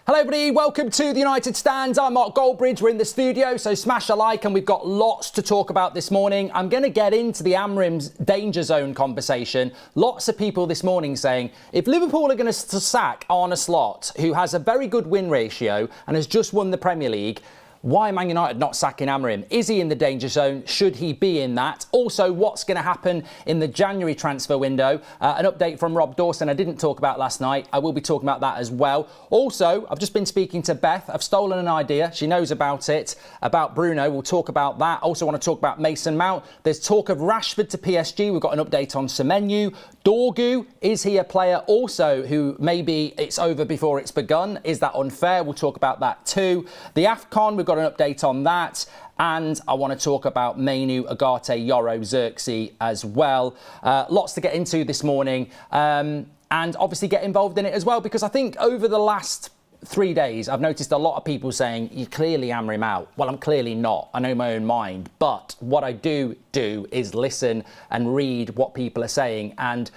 Hello everybody, welcome to the United Stands. I'm Mark Goldbridge, we're in the studio, so smash a like and we've got lots to talk about this morning. I'm going to get into the Amorim's danger zone conversation. Lots of people this morning saying, if Liverpool are going to sack Arne Slot, who has a very good win ratio and has just won the Premier League, why Man United not sacking Amorim? Is he in the danger zone? Should he be in that? Also, what's going to happen in the January transfer window? An update from Rob Dawson I didn't talk about last night. I will be talking about that as well. Also, I've just been speaking to Beth. I've stolen an idea. She knows about it, about Bruno. We'll talk about that. Also want to talk about Mason Mount. There's talk of Rashford to PSG. We've got an update on Semenyo. Dorgu, is he a player also who maybe it's over before it's begun? Is that unfair? We'll talk about that too. The AFCON, we've got an update on that, and I want to talk about Manu, Agate, Yoro, Xerxes as well. Lots to get into this morning, and obviously get involved in it as well, because I think over the last 3 days I've noticed a lot of people saying you're clearly hammering out. Well, I'm clearly not. I know my own mind, but what I do is listen and read what people are saying, and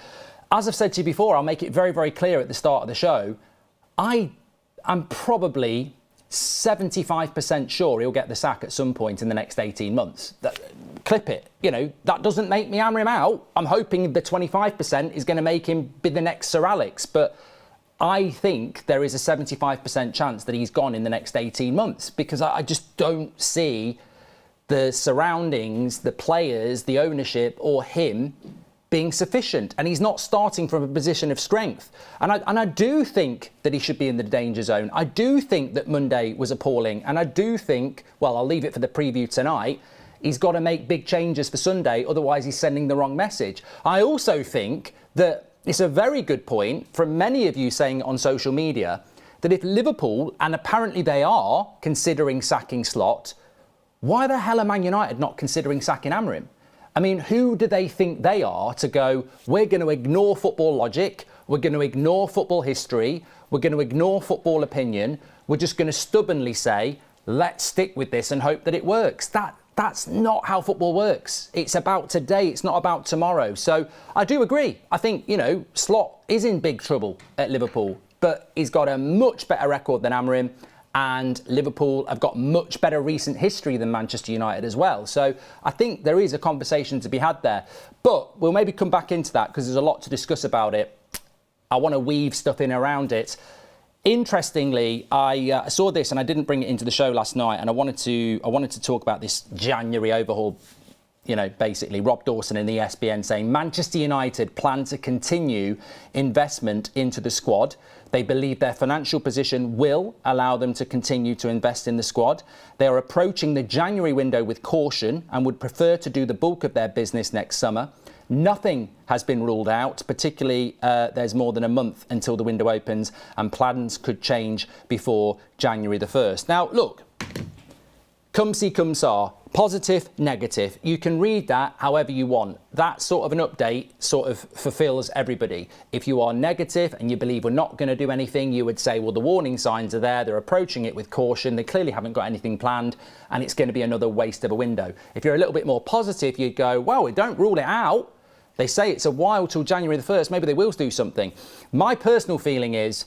as I've said to you before, I'll make it very, very clear at the start of the show, I am probably 75% sure he'll get the sack at some point in the next 18 months. Clip it. You know, that doesn't make me hammer him out. I'm hoping the 25% is going to make him be the next Sir Alex, but I think there is a 75% chance that he's gone in the next 18 months because I just don't see the surroundings, the players, the ownership or him being sufficient, and he's not starting from a position of strength. And I do think that he should be in the danger zone. I do think that Monday was appalling, and I do think, well, I'll leave it for the preview tonight, he's got to make big changes for Sunday, otherwise he's sending the wrong message. I also think that it's a very good point from many of you saying on social media that if Liverpool, and apparently they are, considering sacking Slot, why the hell are Man United not considering sacking Amorim? I mean, who do they think they are to go, we're going to ignore football logic, we're going to ignore football history, we're going to ignore football opinion, we're just going to stubbornly say, let's stick with this and hope that it works. That's not how football works. It's about today, it's not about tomorrow. So I do agree. I think, you know, Slot is in big trouble at Liverpool, but he's got a much better record than Amorim. And Liverpool have got much better recent history than Manchester United as well. So I think there is a conversation to be had there. But we'll maybe come back into that because there's a lot to discuss about it. I want to weave stuff in around it. Interestingly, I saw this and I didn't bring it into the show last night, and I wanted to talk about this January overhaul. You know, basically Rob Dawson in the ESPN saying Manchester United plan to continue investment into the squad. They believe their financial position will allow them to continue to invest in the squad. They are approaching the January window with caution and would prefer to do the bulk of their business next summer. Nothing has been ruled out, particularly there's more than a month until the window opens and plans could change before January the 1st. Now, look, cum si cum sa, positive, negative. You can read that however you want. That sort of an update sort of fulfills everybody. If you are negative and you believe we're not going to do anything, you would say, well, the warning signs are there. They're approaching it with caution. They clearly haven't got anything planned and it's going to be another waste of a window. If you're a little bit more positive, you'd go, well, we don't rule it out. They say it's a while till January the 1st. Maybe they will do something. My personal feeling is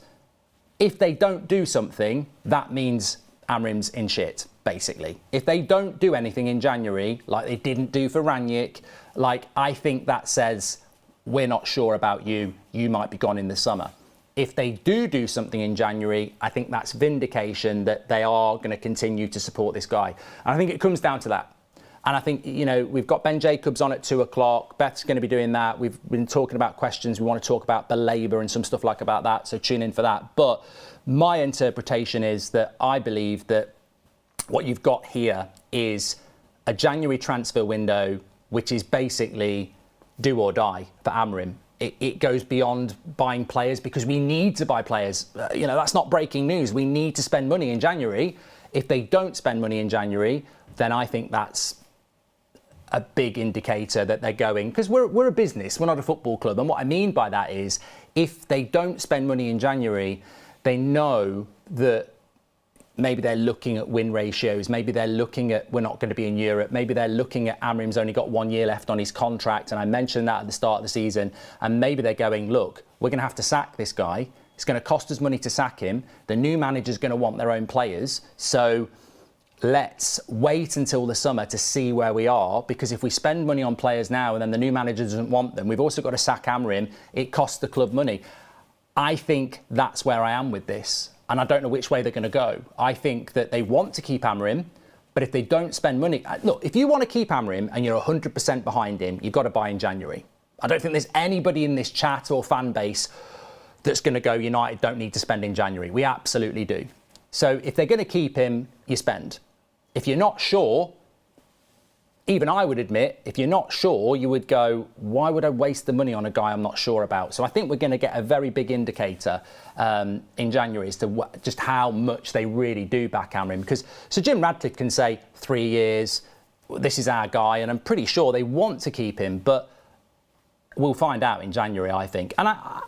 if they don't do something, that means Amorim's in shit, basically. If they don't do anything in January, like they didn't do for Ranić, like I think that says, we're not sure about you, you might be gone in the summer. If they do something in January, I think that's vindication that they are going to continue to support this guy. And I think it comes down to that. And I think, you know, we've got Ben Jacobs on at 2 o'clock. Beth's going to be doing that. We've been talking about questions. We want to talk about the Labour and some stuff like about that. So tune in for that. But my interpretation is that I believe that what you've got here is a January transfer window, which is basically do or die for Amorim. It goes beyond buying players because we need to buy players. You know, that's not breaking news. We need to spend money in January. If they don't spend money in January, then I think that's a big indicator that they're going, because we're a business, we're not a football club. And what I mean by that is if they don't spend money in January, they know that maybe they're looking at win ratios, maybe they're looking at we're not going to be in Europe, maybe they're looking at Amorim's only got 1 year left on his contract, and I mentioned that at the start of the season, and maybe they're going, look, we're going to have to sack this guy, It's going to cost us money to sack him. The new manager's going to want their own players. So let's wait until the summer to see where we are, because if we spend money on players now and then the new manager doesn't want them, we've also got to sack Amorim. It costs the club money. I think that's where I am with this. And I don't know which way they're going to go. I think that they want to keep Amorim, but if they don't spend money... Look, if you want to keep Amorim and you're 100% behind him, you've got to buy in January. I don't think there's anybody in this chat or fan base that's going to go, United don't need to spend in January. We absolutely do. So if they're going to keep him, you spend. If you're not sure, even I would admit, if you're not sure, you would go, why would I waste the money on a guy I'm not sure about? So I think we're going to get a very big indicator in January as to just how much they really do back Amorim. Because so Jim Radcliffe can say 3 years, this is our guy, and I'm pretty sure they want to keep him, but we'll find out in January, I think. And I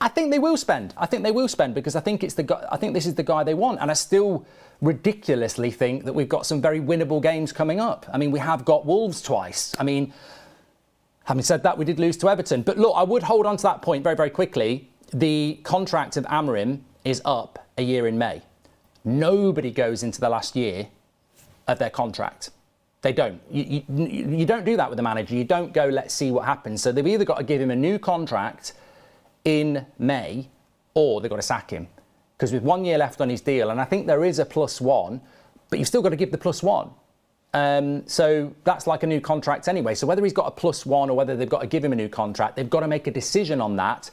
think they will spend. I think they will spend because I think it's the guy. I think this is the guy they want, and I still ridiculously think that we've got some very winnable games coming up. I mean, we have got Wolves twice. I mean, having said that, we did lose to Everton. But look, I would hold on to that point very, very quickly. The contract of Amorim is up a year in May. Nobody goes into the last year of their contract. They don't. You don't do that with a manager. You don't go, let's see what happens. So they've either got to give him a new contract in May or they've got to sack him. Because with 1 year left on his deal, and I think there is a +1, but you've still got to give the +1. So that's like a new contract anyway. So whether he's got a +1 or whether they've got to give him a new contract, they've got to make a decision on that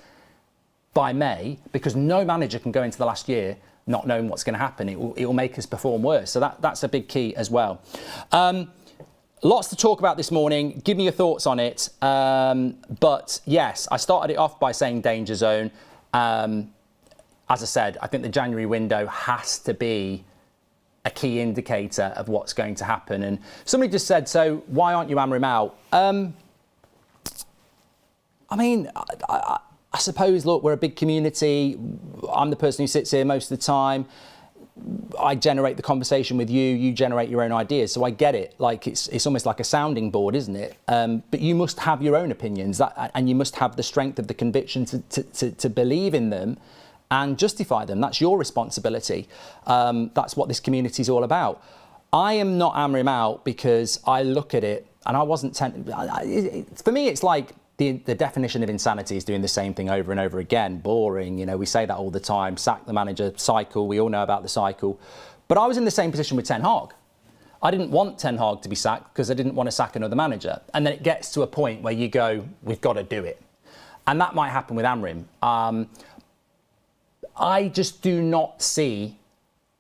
by May, because no manager can go into the last year not knowing what's going to happen. It will make us perform worse. So that's a big key as well. Lots to talk about this morning. Give me your thoughts on it. But yes, I started it off by saying danger zone. As I said, I think the January window has to be a key indicator of what's going to happen. And somebody just said, so why aren't you Amorim out? I mean, I suppose, look, we're a big community. I'm the person who sits here most of the time. I generate the conversation with you. You generate your own ideas. So I get it. Like it's almost like a sounding board, isn't it? But you must have your own opinions, and you must have the strength of the conviction to believe in them and justify them. That's your responsibility. That's what this community is all about. I am not Amorim out because I look at it and I wasn't... For me, it's like the definition of insanity is doing the same thing over and over again. Boring, you know, we say that all the time. Sack the manager, cycle. We all know about the cycle. But I was in the same position with Ten Hag. I didn't want Ten Hag to be sacked because I didn't want to sack another manager. And then it gets to a point where you go, we've got to do it. And that might happen with Amorim. I just do not see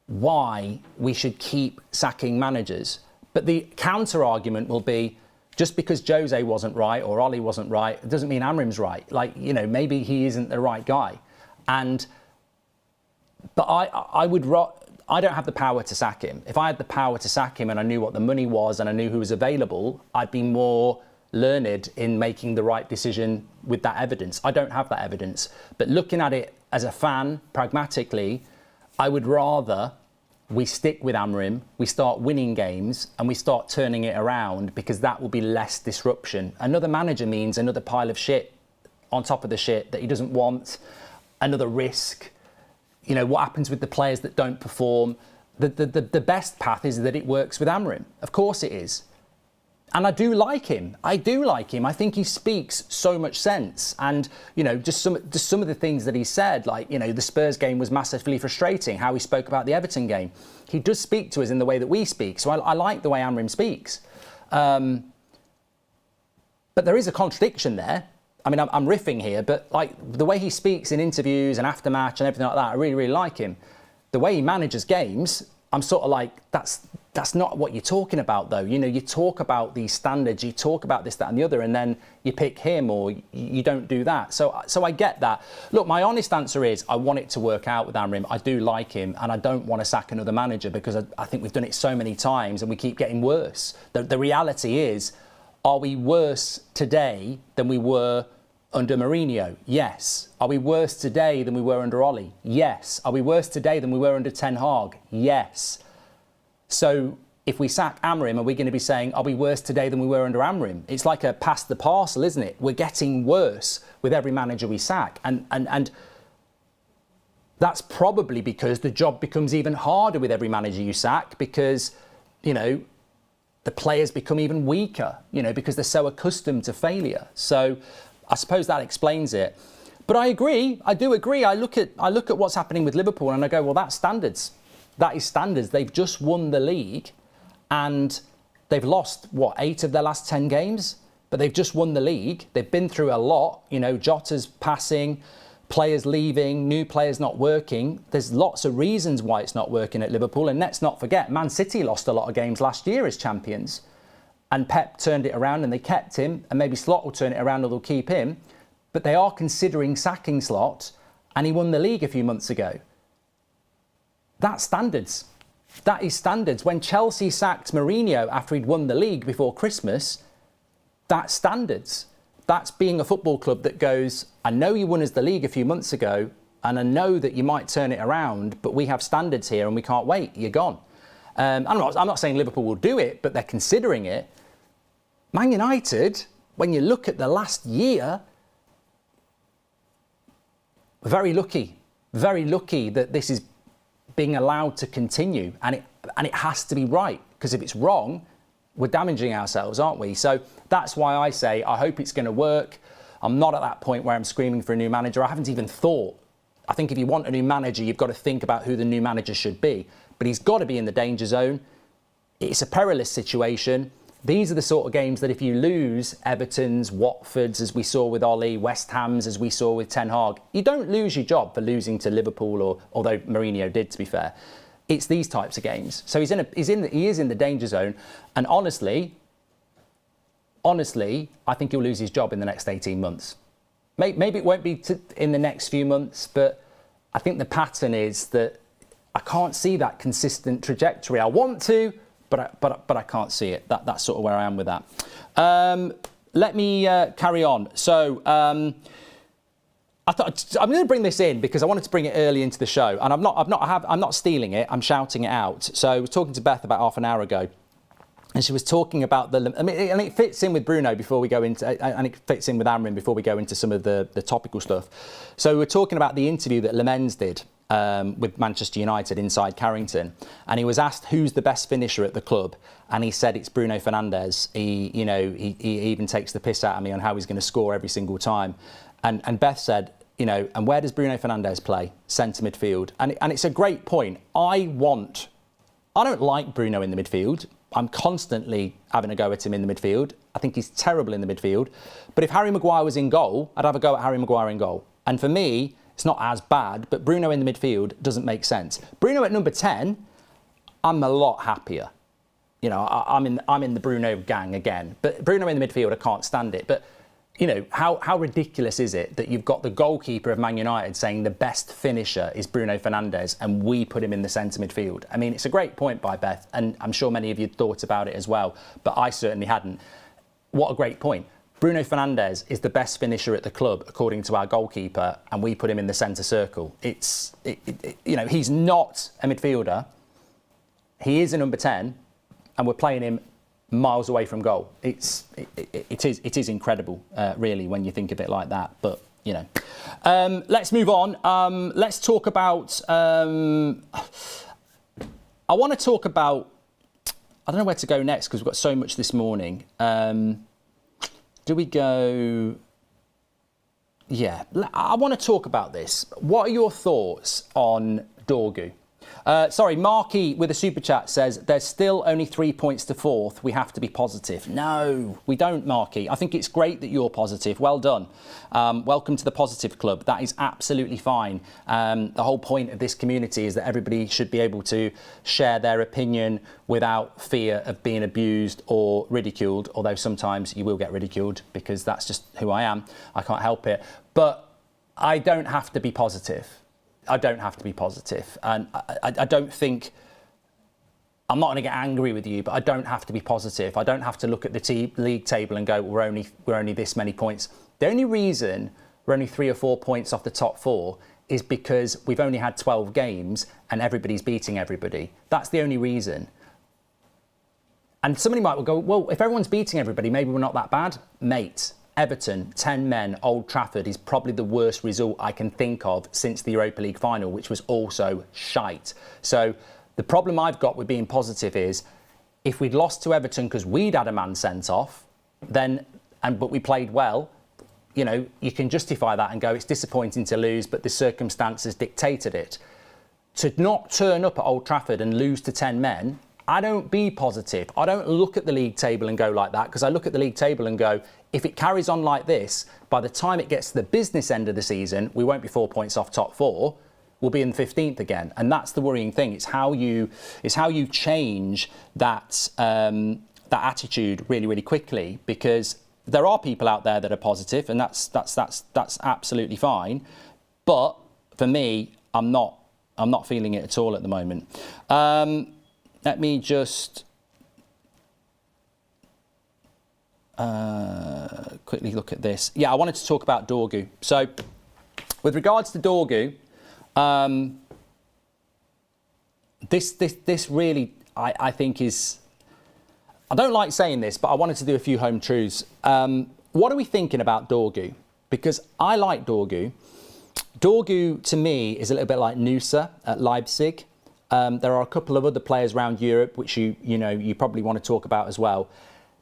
why we should keep sacking managers. But the counter argument will be, just because Jose wasn't right or Ollie wasn't right, it doesn't mean Amorim's right. Like, you know, maybe he isn't the right guy. But I don't have the power to sack him. If I had the power to sack him and I knew what the money was and I knew who was available, I'd be more learned in making the right decision with that evidence. I don't have that evidence. But looking at it as a fan, pragmatically, I would rather we stick with Amorim, we start winning games and we start turning it around, because that will be less disruption. Another manager means another pile of shit on top of the shit that he doesn't want, another risk. You know, what happens with the players that don't perform? The best path is that it works with Amorim. Of course it is. And I do like him. I think he speaks so much sense. And, you know, just some of the things that he said, like, you know, the Spurs game was massively frustrating, how he spoke about the Everton game. He does speak to us in the way that we speak. So I like the way Amorim speaks. But there is a contradiction there. I mean, I'm riffing here, but like the way he speaks in interviews and aftermatch and everything like that, I really, really like him. The way he manages games, I'm sort of like, that's not what you're talking about, though. You know, you talk about these standards, you talk about this, that, and the other, and then you pick him or you don't do that. So I get that. Look, my honest answer is I want it to work out with Amorim. I do like him, and I don't want to sack another manager because I think we've done it so many times and we keep getting worse. The reality is, are we worse today than we were under Mourinho? Yes. Are we worse today than we were under Ollie? Yes. Are we worse today than we were under Ten Hag? Yes. So if we sack Amorim, are we going to be saying, are we worse today than we were under Amorim? It's like a pass the parcel, isn't it? We're getting worse with every manager we sack. And That's probably because the job becomes even harder with every manager you sack because, you know, the players become even weaker, you know, because they're so accustomed to failure. So I suppose that explains it. But I agree. I do agree. I look at what's happening with Liverpool and I go, well, that's standards. That is standards. They've just won the league and they've lost, what, 8 of their last 10 games? But they've just won the league. They've been through a lot. You know, Jota's passing, players leaving, new players not working. There's lots of reasons why it's not working at Liverpool. And let's not forget, Man City lost a lot of games last year as champions. And Pep turned it around and they kept him. And maybe Slot will turn it around or they'll keep him. But they are considering sacking Slot. And he won the league a few months ago. That's standards. That is standards. When Chelsea sacked Mourinho after he'd won the league before Christmas, that's standards. That's being a football club that goes, I know you won us the league a few months ago, and I know that you might turn it around, but we have standards here and we can't wait. You're gone. I'm not saying Liverpool will do it, but they're considering it. Man United, when you look at the last year, very lucky that this is being allowed to continue, and it has to be right, because if it's wrong, we're damaging ourselves, aren't we? So that's why I say I hope it's going to work. I'm not at that point where I'm screaming for a new manager. I haven't even thought. I think if you want a new manager, you've got to think about who the new manager should be. But he's got to be in the danger zone. It's a perilous situation. These are the sort of games that if you lose, Everton's, Watford's, as we saw with Ollie, West Ham's, as we saw with Ten Hag, you don't lose your job for losing to Liverpool, or although Mourinho did, to be fair. It's these types of games. So he is in the danger zone. And honestly, I think he'll lose his job in the next 18 months. Maybe it won't be in the next few months, but I think the pattern is that I can't see that consistent trajectory. I want to, but I can't see it. That's sort of where I am with that. Let me carry on. So I thought I'm going to bring this in because I wanted to bring it early into the show, and I'm not stealing it. I'm shouting it out. So I was talking to Beth about half an hour ago, and she was talking about and it fits in with Bruno before we go into, and it fits in with Amorim before we go into some of the topical stuff. So we're talking about the interview that Lemens did with Manchester United inside Carrington, and he was asked who's the best finisher at the club, and he said it's Bruno Fernandes. He even takes the piss out of me on how he's going to score every single time, and Beth said, and where does Bruno Fernandes play? Centre midfield, and it's a great point. I don't like Bruno in the midfield. I'm constantly having a go at him in the midfield. I think he's terrible in the midfield. But if Harry Maguire was in goal, I'd have a go at Harry Maguire in goal. And for me, it's not as bad, but Bruno in the midfield doesn't make sense. Bruno at number 10, I'm a lot happier. I'm in the Bruno gang again. But Bruno in the midfield, I can't stand it. But how ridiculous is it that you've got the goalkeeper of Man United saying the best finisher is Bruno Fernandes and we put him in the centre midfield? I mean, it's a great point by Beth, and I'm sure many of you thought about it as well, but I certainly hadn't. What a great point. Bruno Fernandes is the best finisher at the club, according to our goalkeeper, and we put him in the centre circle. He's not a midfielder. He is a number 10, and we're playing him miles away from goal. It is incredible, really, when you think of it like that. But let's move on. Let's talk about. I want to talk about. I don't know where to go next because we've got so much this morning. Do we go? Yeah, I want to talk about this. What are your thoughts on Dorgu? Marky with a super chat says there's still only 3 points to fourth. We have to be positive. No, we don't, Marky. I think it's great that you're positive. Well done. Welcome to the positive club. That is absolutely fine. The whole point of this community is that everybody should be able to share their opinion without fear of being abused or ridiculed, although sometimes you will get ridiculed because that's just who I am. I can't help it. But I don't have to be positive. I don't have to be positive. And I don't think, I'm not going to get angry with you, but I don't have to be positive. I don't have to look at the league table and go, we're only this many points. The only reason we're only 3 or 4 points off the top 4 is because we've only had 12 games and everybody's beating everybody. That's the only reason. And somebody might go, well, if everyone's beating everybody, maybe we're not that bad. Mate, Everton, 10 men, Old Trafford is probably the worst result I can think of since the Europa League final, which was also shite. So the problem I've got with being positive is if we'd lost to Everton because we'd had a man sent off, but we played well, you know, you can justify that and go, it's disappointing to lose, but the circumstances dictated it. To not turn up at Old Trafford and lose to 10 men, I don't be positive. I don't look at the league table and go like that, because I look at the league table and go, if it carries on like this, by the time it gets to the business end of the season, we won't be 4 points off top four. We'll be in 15th again. And that's the worrying thing. It's how you change that, that attitude really, really quickly, because there are people out there that are positive, and that's absolutely fine. But for me, I'm not feeling it at all at the moment. Let me just quickly look at this. Yeah, I wanted to talk about Dorgu. So with regards to Dorgu, this really, I think is, I don't like saying this, but I wanted to do a few home truths. What are we thinking about Dorgu? Because I like Dorgu. Dorgu, to me, is a little bit like Nusa at Leipzig. There are a couple of other players around Europe which you probably want to talk about as well.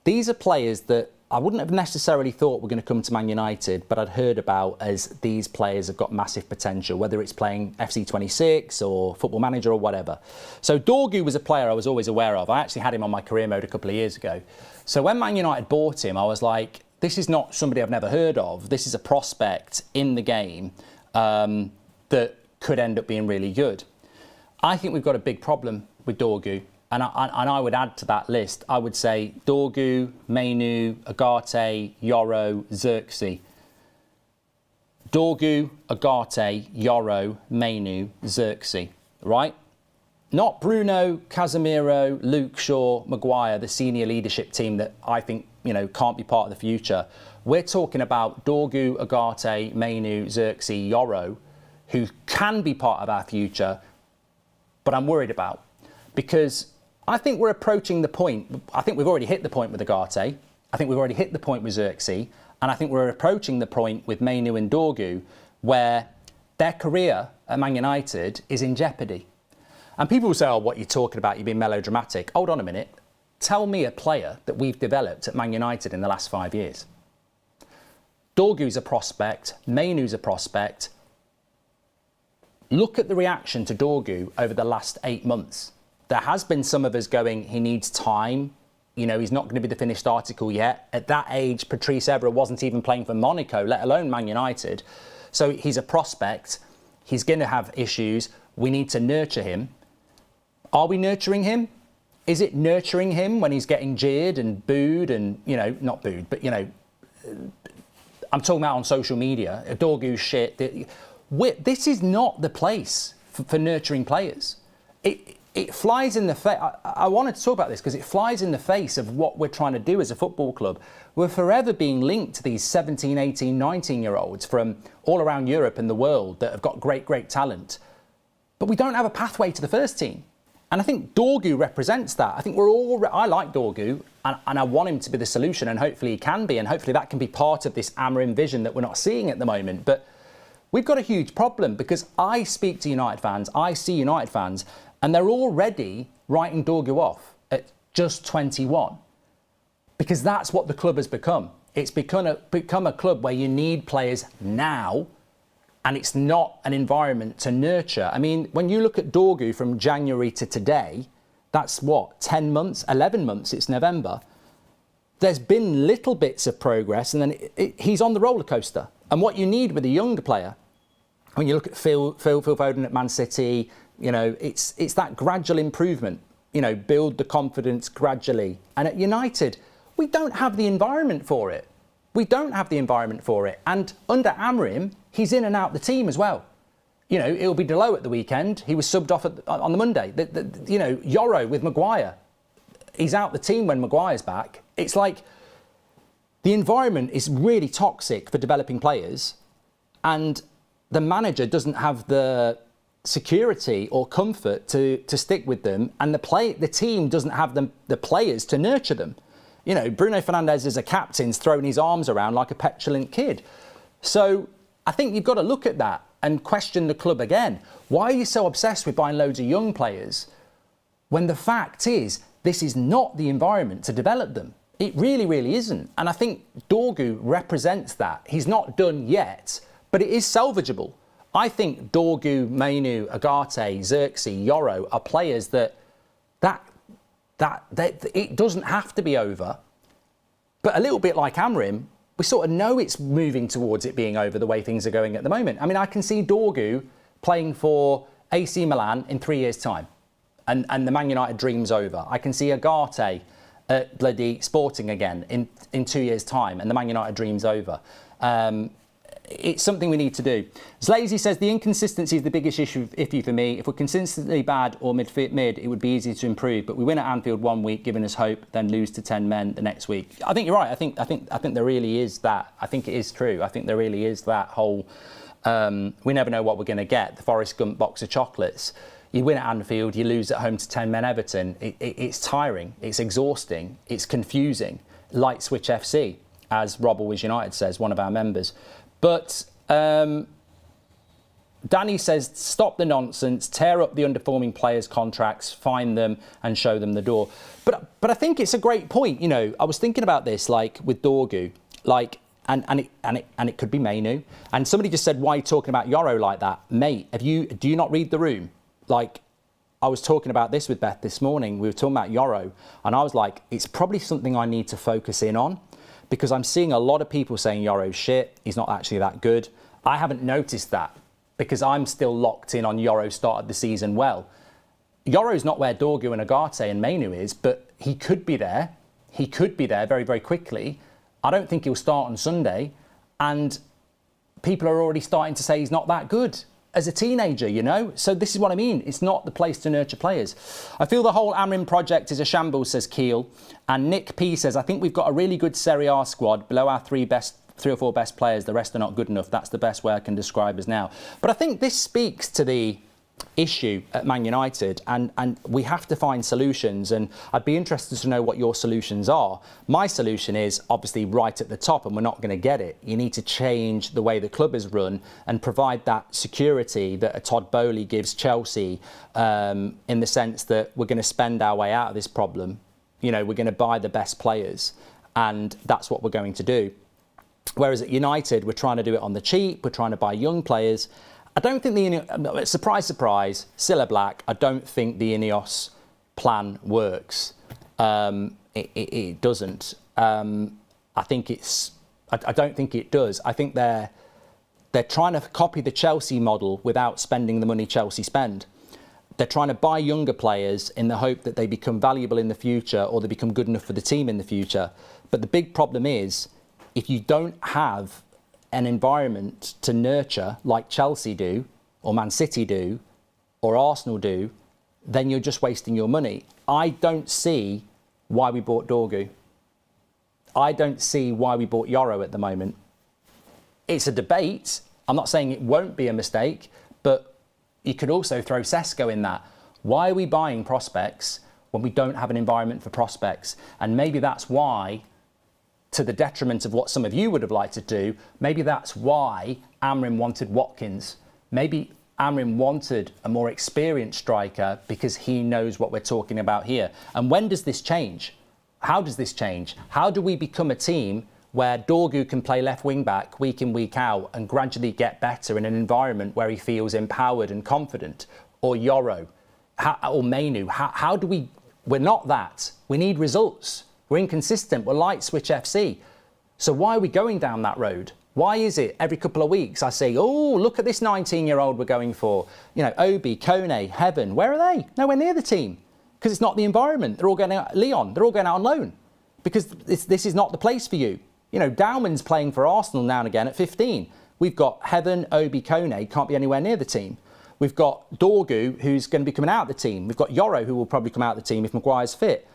These are players that I wouldn't have necessarily thought were going to come to Man United, but I'd heard about as these players have got massive potential, whether it's playing FC 26 or Football Manager or whatever. So Dorgu was a player I was always aware of. I actually had him on my career mode a couple of years ago. So when Man United bought him, I was like, this is not somebody I've never heard of. This is a prospect in the game that could end up being really good. I think we've got a big problem with Dorgu. And I would add to that list, I would say Dorgu, Mainu, Agate, Yoro, Xerxes. Dorgu, Agate, Yoro, Mainu, Xerxes, right? Not Bruno, Casemiro, Luke Shaw, Maguire, the senior leadership team that I think, can't be part of the future. We're talking about Dorgu, Agate, Mainu, Xerxes, Yoro, who can be part of our future, but I'm worried about. Because I think we're approaching the point, I think we've already hit the point with Agate, I think we've already hit the point with Xerxes, and I think we're approaching the point with Mainu and Dorgu where their career at Man United is in jeopardy. And people will say, oh, what are you talking about? You're being melodramatic. Hold on a minute. Tell me a player that we've developed at Man United in the last 5 years. Dorgu's a prospect, Mainu's a prospect. Look at the reaction to Dorgu over the last 8 months. There has been some of us going, he needs time. He's not going to be the finished article yet. At that age, Patrice Evra wasn't even playing for Monaco, let alone Man United. So he's a prospect. He's going to have issues. We need to nurture him. Are we nurturing him? Is it nurturing him when he's getting jeered and booed and, not booed, but, I'm talking about on social media, Dorgu's shit. This is not the place for nurturing players. It flies in the face. I wanted to talk about this because it flies in the face of what we're trying to do as a football club. We're forever being linked to these 17, 18, 19-year-olds from all around Europe and the world that have got great, great talent. But we don't have a pathway to the first team. And I think Dorgu represents that. I think I like Dorgu and I want him to be the solution, and hopefully he can be, and hopefully that can be part of this Amorim vision that we're not seeing at the moment. But we've got a huge problem because I speak to United fans, I see United fans, and they're already writing Dorgu off at just 21 because that's what the club has become. It's become a club where you need players now, and it's not an environment to nurture. I mean, when you look at Dorgu from January to today, that's what, 10 months, 11 months, it's November. There's been little bits of progress, and then he's on the roller coaster. And what you need with a younger player, when you look at Phil Foden at Man City, it's that gradual improvement, build the confidence gradually. And at United, we don't have the environment for it. And under Amorim, he's in and out the team as well. It'll be Delo at the weekend. He was subbed off on the Monday. Yoro with Maguire. He's out the team when Maguire's back. It's like the environment is really toxic for developing players, and the manager doesn't have the security or comfort to stick with them, and the team doesn't have the players to nurture them. You know, Bruno Fernandes as a captain's throwing his arms around like a petulant kid. So I think you've got to look at that and question the club again. Why are you so obsessed with buying loads of young players when the fact is this is not the environment to develop them? It really, really isn't. And I think Dorgu represents that. He's not done yet, but it is salvageable. I think Dorgu, Menu, Agate, Xerxes, Yoro are players that it doesn't have to be over. But a little bit like Amorim, we sort of know it's moving towards it being over the way things are going at the moment. I mean, I can see Dorgu playing for AC Milan in 3 years' time and the Man United dream's over. I can see Agate at bloody Sporting again in 2 years' time and the Man United dream's over. It's something we need to do. Slazy says the inconsistency is the biggest issue for me. If we're consistently bad or mid, it would be easy to improve. But we win at Anfield 1 week, giving us hope, then lose to 10 men the next week. I think you're right. I think there really is that. I think it is true. I think there really is that whole. We never know what we're going to get. The Forrest Gump box of chocolates. You win at Anfield, you lose at home to 10 men Everton. It's tiring. It's exhausting. It's confusing. Light switch FC, as Rob Always United says, one of our members. But Danny says, stop the nonsense, tear up the underperforming players' contracts, find them and show them the door. But I think it's a great point. You know, I was thinking about this, like with Dorgu, like, and it could be Menu. And somebody just said, why are you talking about Yoro like that? Mate, do you not read the room? Like, I was talking about this with Beth this morning. We were talking about Yoro. And I was like, it's probably something I need to focus in on. Because I'm seeing a lot of people saying Yoro's shit, he's not actually that good. I haven't noticed that because I'm still locked in on Yoro started the season well. Yoro's not where Dorgu and Agate and Menu is, but he could be there. He could be there very, very quickly. I don't think he'll start on Sunday. And people are already starting to say he's not that good as a teenager, you know? So this is what I mean. It's not the place to nurture players. I feel the whole Amorim project is a shambles, says Keel. And Nick P says, I think we've got a really good Serie A squad below our three or four best players. The rest are not good enough. That's the best way I can describe us now. But I think this speaks to the issue at Man United and we have to find solutions, and I'd be interested to know what your solutions are. My solution is obviously right at the top and we're not going to get it. You need to change the way the club is run and provide that security that a Todd Boehly gives Chelsea, in the sense that we're going to spend our way out of this problem. You know, we're going to buy the best players and that's what we're going to do. Whereas at United, we're trying to do it on the cheap. We're trying to buy young players. I don't think surprise, surprise, Cilla Black, I don't think the INEOS plan works. It doesn't. I don't think it does. I think they're trying to copy the Chelsea model without spending the money Chelsea spend. They're trying to buy younger players in the hope that they become valuable in the future or they become good enough for the team in the future. But the big problem is, if you don't have an environment to nurture like Chelsea do, or Man City do, or Arsenal do, then you're just wasting your money. I don't see why we bought Dorgu. I don't see why we bought Yoro at the moment. It's a debate. I'm not saying it won't be a mistake, but you could also throw Sesko in that. Why are we buying prospects when we don't have an environment for prospects? And maybe that's why, to the detriment of what some of you would have liked to do, maybe that's why Amorim wanted Watkins. Maybe Amorim wanted a more experienced striker because he knows what we're talking about here. And when does this change? How does this change? How do we become a team where Dorgu can play left wing back week in, week out and gradually get better in an environment where he feels empowered and confident? Or Yoro, or Menu? How do we... We're not that. We need results. We're inconsistent. We're light switch FC. So why are we going down that road? Why is it every couple of weeks I say, oh, look at this 19-year-old we're going for. You know, Obi, Kone, Heaven, where are they? Nowhere near the team. Because it's not the environment. They're all going out, Leon, they're all going out on loan. Because this is not the place for you. You know, Dowman's playing for Arsenal now and again at 15. We've got Heaven, Obi, Kone, can't be anywhere near the team. We've got Dorgu, who's going to be coming out of the team. We've got Yoro, who will probably come out of the team if Maguire's fit.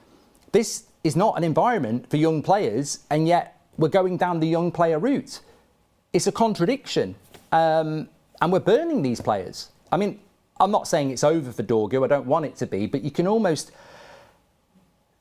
This is not an environment for young players, and yet we're going down the young player route. It's a contradiction, and we're burning these players. I mean, I'm not saying it's over for Dorgu, I don't want it to be, but you can almost...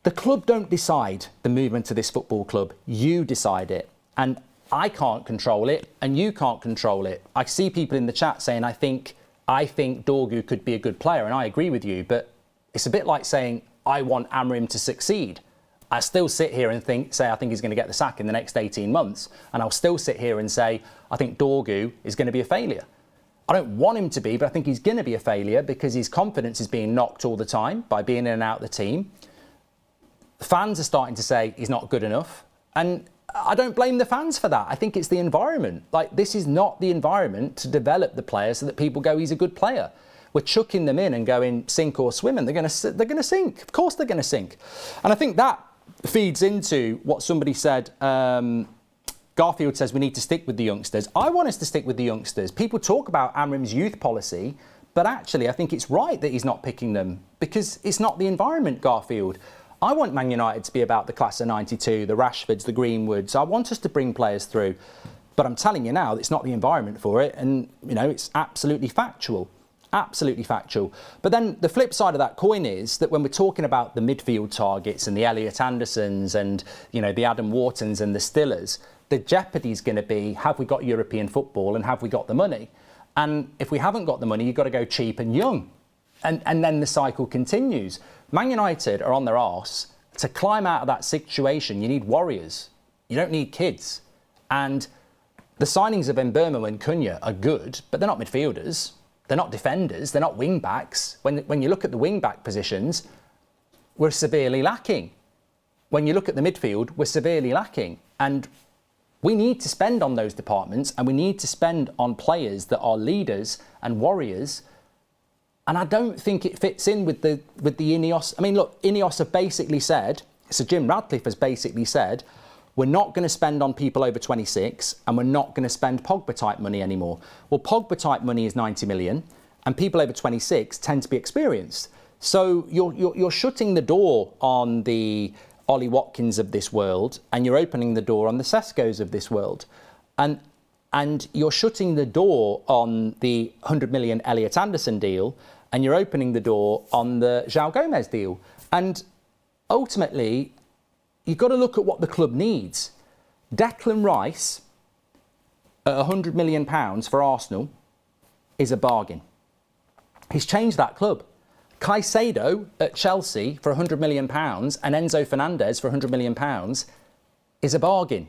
The club don't decide the movement of this football club. You decide it. And I can't control it, and you can't control it. I see people in the chat saying, I think Dorgu could be a good player, and I agree with you, but it's a bit like saying, I want Amorim to succeed. I still sit here and say I think he's going to get the sack in the next 18 months, and I'll still sit here and say, I think Dorgu is going to be a failure. I don't want him to be, but I think he's going to be a failure because his confidence is being knocked all the time by being in and out of the team. Fans are starting to say he's not good enough, and I don't blame the fans for that. I think it's the environment. Like, this is not the environment to develop the player so that people go, he's a good player. We're chucking them in and going sink or swim, and they're going to sink. Of course they're going to sink. And I think that feeds into what somebody said. Garfield says we need to stick with the youngsters. I want us to stick with the youngsters. People talk about Amorim's youth policy, but actually I think it's right that he's not picking them because it's not the environment, Garfield. I want Man United to be about the class of 92, the Rashfords, the Greenwoods. I want us to bring players through. But I'm telling you now, it's not the environment for it. And, you know, it's absolutely factual. Absolutely factual. But then the flip side of that coin is that when we're talking about the midfield targets and the Elliot Andersons and, you know, the Adam Whartons and the Stillers, the jeopardy is going to be, have we got European football and have we got the money? And if we haven't got the money, you've got to go cheap and young. And then the cycle continues. Man United are on their arse. To climb out of that situation, you need warriors. You don't need kids. And the signings of Mbeumo and Cunha are good, but they're not midfielders. They're not defenders. They're not wing backs. When you look at the wing back positions, we're severely lacking. When you look at the midfield, we're severely lacking. And we need to spend on those departments, and we need to spend on players that are leaders and warriors. And I don't think it fits in with the INEOS. I mean, look, INEOS have basically said, so Jim Radcliffe has basically said, we're not going to spend on people over 26 and we're not going to spend Pogba type money anymore. Well, Pogba type money is 90 million and people over 26 tend to be experienced. So you're shutting the door on the Ollie Watkins of this world and you're opening the door on the Sescos of this world. And you're shutting the door on the 100 million Elliot Anderson deal and you're opening the door on the João Gomez deal. And ultimately, you've got to look at what the club needs. Declan Rice at £100 million for Arsenal is a bargain. He's changed that club. Caicedo at Chelsea for £100 million and Enzo Fernandez for £100 million is a bargain.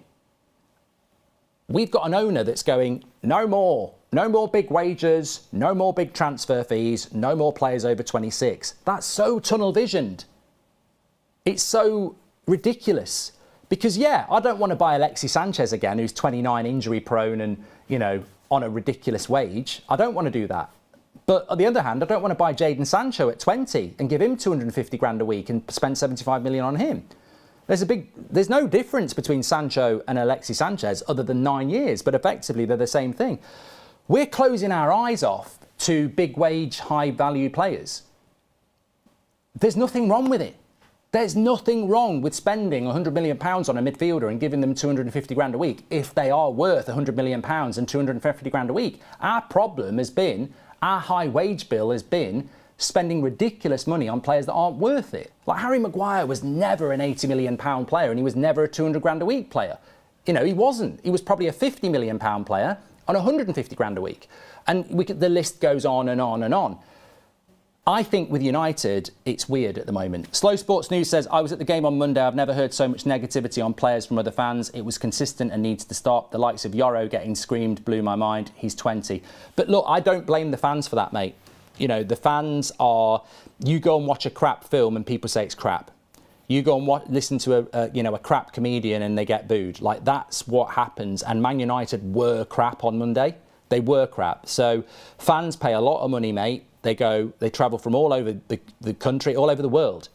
We've got an owner that's going, no more big wages, no more big transfer fees, no more players over 26. That's so tunnel visioned. It's so ridiculous because, yeah, I don't want to buy Alexis Sanchez again, who's 29, injury prone and, you know, on a ridiculous wage. I don't want to do that. But on the other hand, I don't want to buy Jadon Sancho at 20 and give him 250 grand a week and spend 75 million on him. There's no difference between Sancho and Alexis Sanchez other than 9 years, but effectively they're the same thing. We're closing our eyes off to big wage, high value players. There's nothing wrong with it. There's nothing wrong with spending £100 million on a midfielder and giving them 250 grand a week if they are worth £100 million and 250 grand a week. Our problem has been, our high wage bill has been spending ridiculous money on players that aren't worth it. Like Harry Maguire was never an £80 million player and he was never a 200 grand a week player. You know, he wasn't. He was probably a £50 million player on 150 grand a week. And the list goes on and on and on. I think with United, it's weird at the moment. Slow Sports News says, I was at the game on Monday. I've never heard so much negativity on players from other fans. It was consistent and needs to stop. The likes of Yoro getting screamed blew my mind. He's 20. But look, I don't blame the fans for that, mate. You know, the fans are, you go and watch a crap film and people say it's crap. You go and listen to a crap comedian and they get booed. Like, that's what happens. And Man United were crap on Monday. They were crap. So fans pay a lot of money, mate. They travel from all over the country, all over the world.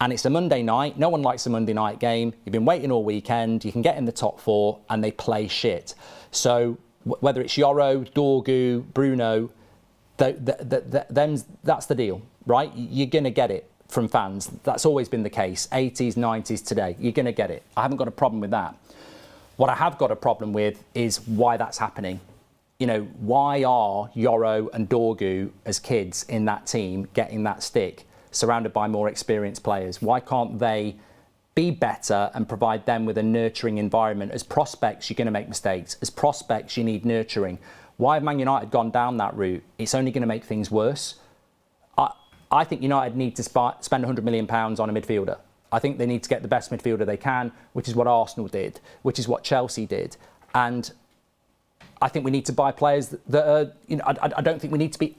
And it's a Monday night. No one likes a Monday night game. You've been waiting all weekend. You can get in the top four and they play shit. So whether it's Yoro, Dorgu, Bruno, that's the deal, right? You're going to get it from fans. That's always been the case. 80s, 90s, today. You're going to get it. I haven't got a problem with that. What I have got a problem with is why that's happening. You know, why are Yoro and Dorgu as kids in that team getting that stick? surrounded by more experienced players? Why can't they be better and provide them with a nurturing environment? As prospects, you're going to make mistakes. As prospects, you need nurturing. Why have Man United gone down that route? It's only going to make things worse. I think United need to spend £100 million on a midfielder. I think they need to get the best midfielder they can, which is what Arsenal did, which is what Chelsea did. And I think we need to buy players that are, I don't think we need to be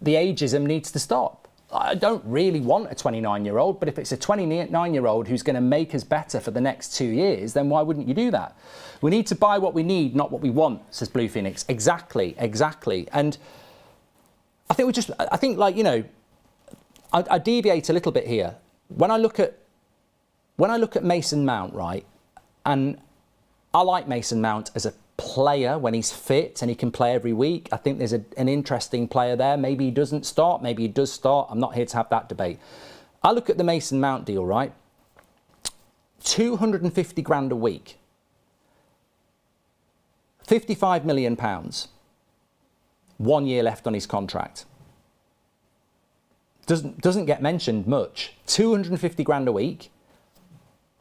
the ageism needs to stop. I don't really want a 29-year-old, but if it's a 29-year-old who's going to make us better for the next 2 years, then why wouldn't you do that? We need to buy what we need, not what we want, says Blue Phoenix. Exactly. And I think I deviate a little bit here. When I look at Mason Mount, right, and I like Mason Mount as a player when he's fit and he can play every week. I think there's an interesting player there. Maybe he doesn't start, maybe he does start. I'm not here to have that debate. I look at the Mason Mount deal, right? 250 grand a week, £55 million, 1 year left on his contract. Doesn't get mentioned much. 250 grand a week,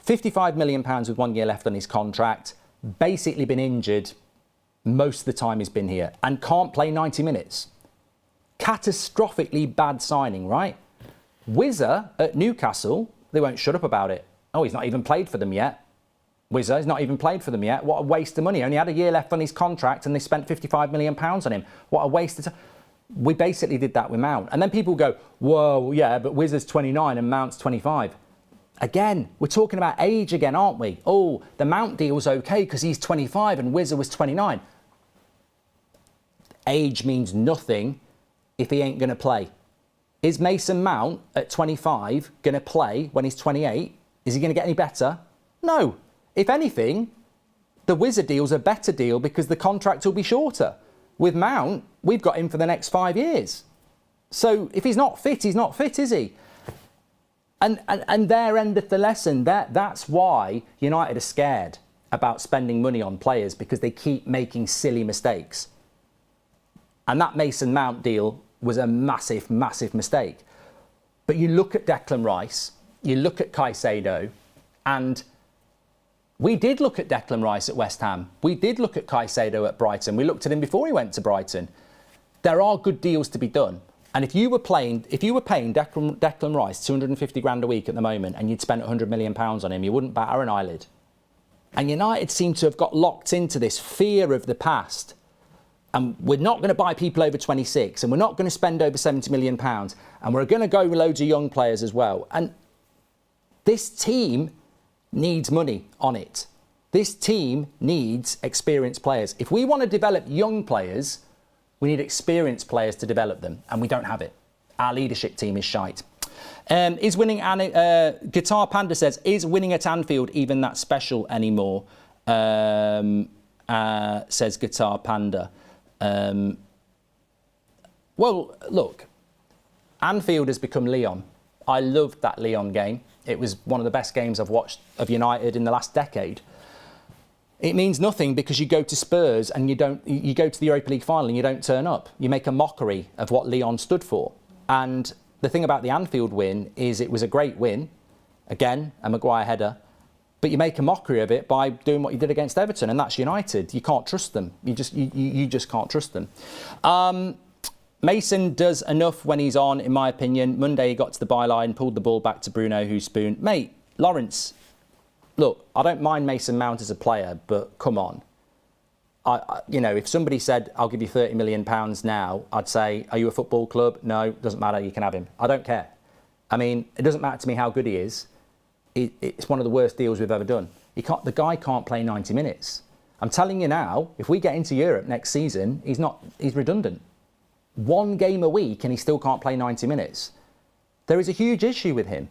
£55 million with 1 year left on his contract, basically been injured most of the time he's been here and can't play 90 minutes. Catastrophically bad signing, right? Wizza at Newcastle, they won't shut up about it. Oh, he's not even played for them yet. Wizza's not even played for them yet. What a waste of money. Only had a year left on his contract and they spent £55 million on him. What a waste of time. We basically did that with Mount. And then people go, whoa, yeah, but Wizza's 29 and Mount's 25. Again, we're talking about age again, aren't we? Oh, the Mount deal's okay because he's 25 and Wizza was 29. Age means nothing if he ain't going to play. Is Mason Mount at 25 going to play when he's 28? Is he going to get any better? No. If anything, the Wizza deal's a better deal because the contract will be shorter. With Mount, we've got him for the next 5 years. So if he's not fit, he's not fit, is he? And there endeth the lesson. That's why United are scared about spending money on players, because they keep making silly mistakes. And that Mason Mount deal was a massive, massive mistake. But you look at Declan Rice, you look at Caicedo, and we did look at Declan Rice at West Ham. We did look at Caicedo at Brighton. We looked at him before he went to Brighton. There are good deals to be done. And if you were paying Declan Rice 250 grand a week at the moment and you'd spent £100 million on him, you wouldn't batter an eyelid. And United seem to have got locked into this fear of the past. And we're not going to buy people over 26 and we're not going to spend over £70 million and we're going to go with loads of young players as well. And this team needs money on it. This team needs experienced players. If we want to develop young players, we need experienced players to develop them, and we don't have it. Our leadership team is shite. Guitar Panda says, is winning at Anfield even that special anymore? Says Guitar Panda. Well, look, Anfield has become Lyon. I loved that Lyon game. It was one of the best games I've watched of United in the last decade. It means nothing because you go to Spurs and you go to the Europa League final and you don't turn up. You make a mockery of what Lyon stood for. And the thing about the Anfield win is it was a great win. Again, a Maguire header. But you make a mockery of it by doing what you did against Everton, and that's United. You can't trust them. You just can't trust them. Mason does enough when he's on, in my opinion. Monday he got to the byline, pulled the ball back to Bruno, who spooned. Mate, Lawrence, look, I don't mind Mason Mount as a player, but come on. If somebody said, I'll give you £30 million now, I'd say, are you a football club? No, doesn't matter, you can have him. I don't care. I mean, it doesn't matter to me how good he is. It's one of the worst deals we've ever done. The guy can't play 90 minutes. I'm telling you now, if we get into Europe next season, he's redundant. 1 game a week and he still can't play 90 minutes. There is a huge issue with him.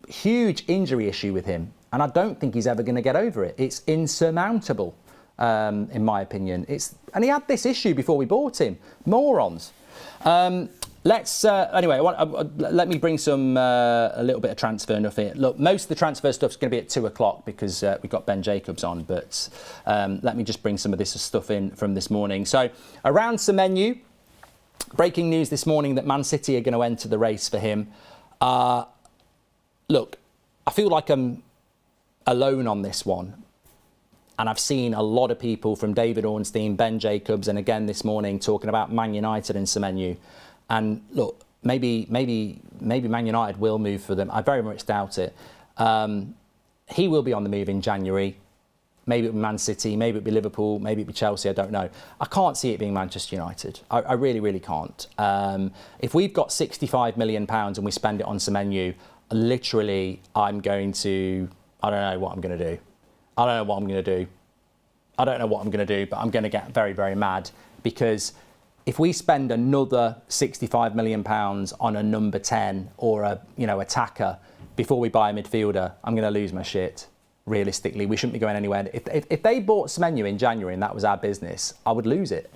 Huge injury issue with him. And I don't think he's ever going to get over it. It's insurmountable, in my opinion. And he had this issue before we bought him. Morons. Anyway, let me bring a little bit of transfer stuff here. Look, most of the transfer stuff's going to be at 2 o'clock because we've got Ben Jacobs on, but let me just bring some of this stuff in from this morning. So, around Semenyo, Breaking news this morning that Man City are going to enter the race for him. Look, I feel like I'm alone on this one. And I've seen a lot of people, from David Ornstein, Ben Jacobs, and again this morning, talking about Man United and Semenyo. And look, maybe Man United will move for them. I very much doubt it. He will be on the move in January. Maybe it'll be Man City, maybe it'll be Liverpool, maybe it'll be Chelsea, I don't know. I can't see it being Manchester United. I really, really can't. If we've got £65 million and we spend it on Semenyo, literally, I'm going to, I don't know what I'm going to do. I don't know what I'm going to do. I don't know what I'm going to do, but I'm going to get very, very mad, because if we spend another £65 million on a number 10 or a attacker before we buy a midfielder, I'm going to lose my shit. Realistically, we shouldn't be going anywhere. If they bought Semenyo in January and that was our business, I would lose it.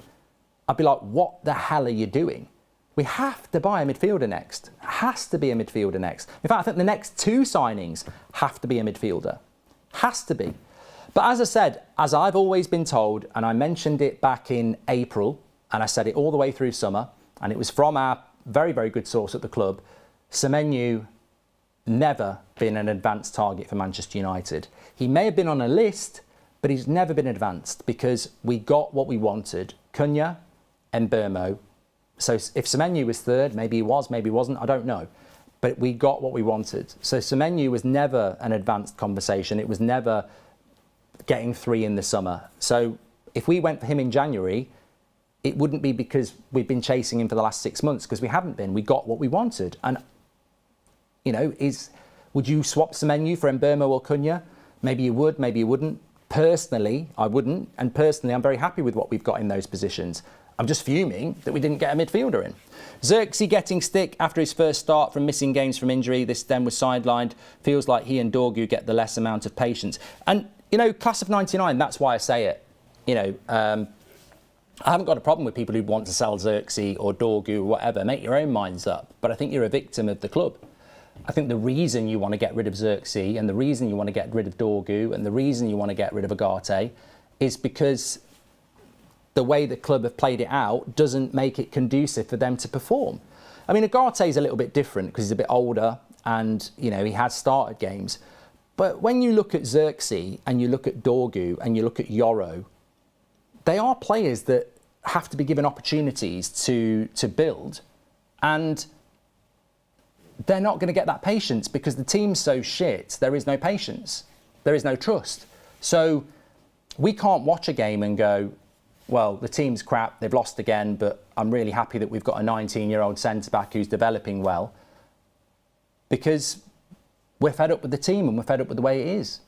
I'd be like, what the hell are you doing? We have to buy a midfielder next. It has to be a midfielder next. In fact, I think the next 2 signings have to be a midfielder. Has to be. But as I said, as I've always been told, and I mentioned it back in April, and I said it all the way through summer, and it was from our very, very good source at the club, Semenyo never been an advanced target for Manchester United. He may have been on a list, but he's never been advanced, because we got what we wanted. Cunha and Mbeumo. So if Semenyo was third, maybe he was, maybe he wasn't, I don't know. But we got what we wanted. So Semenyo was never an advanced conversation. It was never getting 3 in the summer. So if we went for him in January, it wouldn't be because we've been chasing him for the last 6 months, because we haven't been. We got what we wanted. And, would you swap Semenyo for Mbeumo or Cunha? Maybe you would, maybe you wouldn't. Personally, I wouldn't. And personally, I'm very happy with what we've got in those positions. I'm just fuming that we didn't get a midfielder in. Xerxes getting stick after his first start from missing games from injury. This then was sidelined. Feels like he and Dorgu get the less amount of patience. And, class of 99, that's why I say it. I haven't got a problem with people who want to sell Xerxes or Dorgu or whatever. Make your own minds up. But I think you're a victim of the club. I think the reason you want to get rid of Xerxes and the reason you want to get rid of Dorgu and the reason you want to get rid of Agate is because the way the club have played it out doesn't make it conducive for them to perform. I mean, Agate is a little bit different because he's a bit older and, he has started games. But when you look at Xerxes and you look at Dorgu and you look at Yoro, they are players that have to be given opportunities to build, and they're not going to get that patience because the team's so shit. There is no patience. There is no trust. So we can't watch a game and go, well, the team's crap, they've lost again, but I'm really happy that we've got a 19-year-old centre-back who's developing well, because we're fed up with the team and we're fed up with the way it is.